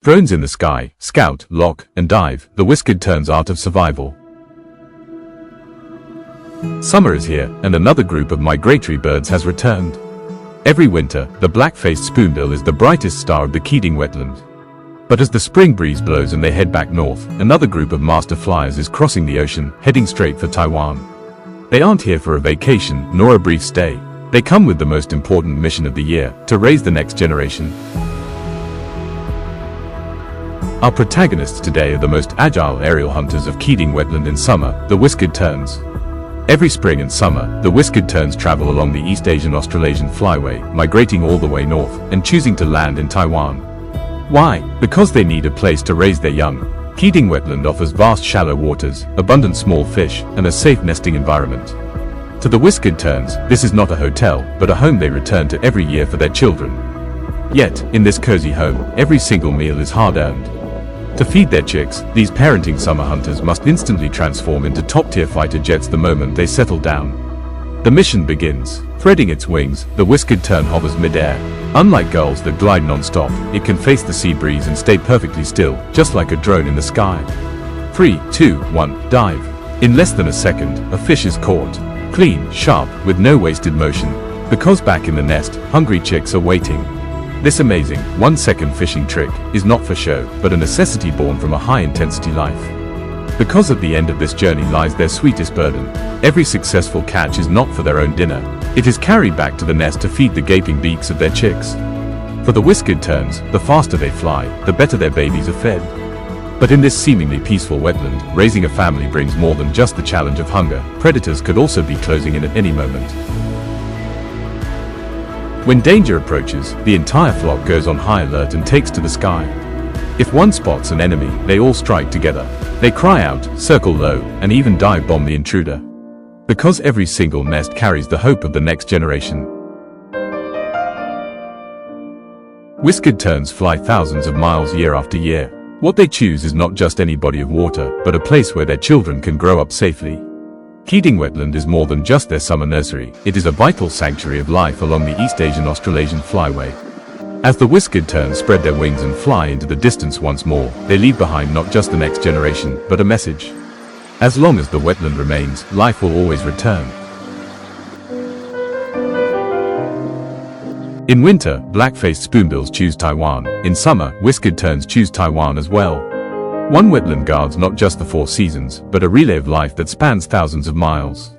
Drones in the sky, scout, lock, and dive, the Whiskered Tern's art of survival. Summer is here, and another group of migratory birds has returned. Every winter, the black-faced spoonbill is the brightest star of the Qieding Wetland. But as the spring breeze blows and they head back north, another group of master flyers is crossing the ocean, heading straight for Taiwan. They aren't here for a vacation, nor a brief stay. They come with the most important mission of the year, to raise the next generation. Our protagonists today are the most agile aerial hunters of Qieding Wetland in summer, the Whiskered Terns. Every spring and summer, the Whiskered Terns travel along the East Asian Australasian Flyway, migrating all the way north, and choosing to land in Taiwan. Why? Because they need a place to raise their young. Qieding Wetland offers vast shallow waters, abundant small fish, and a safe nesting environment. To the Whiskered Terns, this is not a hotel, but a home they return to every year for their children. Yet, in this cozy home, every single meal is hard-earned. To feed their chicks, these parenting summer hunters must instantly transform into top-tier fighter jets the moment they settle down. The mission begins. Spreading its wings, the Whiskered Tern hovers mid-air. Unlike gulls that glide non-stop, it can face the sea breeze and stay perfectly still, just like a drone in the sky. 3, 2, 1, dive. In less than a second, a fish is caught. Clean, sharp, with no wasted motion. Because back in the nest, hungry chicks are waiting. This amazing, 1-second fishing trick is not for show, but a necessity born from a high-intensity life. Because at the end of this journey lies their sweetest burden. Every successful catch is not for their own dinner. It is carried back to the nest to feed the gaping beaks of their chicks. For the Whiskered Terns, the faster they fly, the better their babies are fed. But in this seemingly peaceful wetland, raising a family brings more than just the challenge of hunger. Predators could also be closing in at any moment. When danger approaches, the entire flock goes on high alert and takes to the sky. If one spots an enemy, they all strike together. They cry out, circle low, and even dive bomb the intruder. Because every single nest carries the hope of the next generation. Whiskered Terns fly thousands of miles year after year. What they choose is not just any body of water, but a place where their children can grow up safely. Qieding Wetland is more than just their summer nursery. It is a vital sanctuary of life along the East Asian Australasian Flyway. As the Whiskered Terns spread their wings and fly into the distance once more, they leave behind not just the next generation, but a message. As long as the wetland remains, life will always return. In winter, black-faced spoonbills choose Taiwan. In summer, Whiskered Terns choose Taiwan as well. One wetland guards not just the 4 seasons, but a relay of life that spans thousands of miles.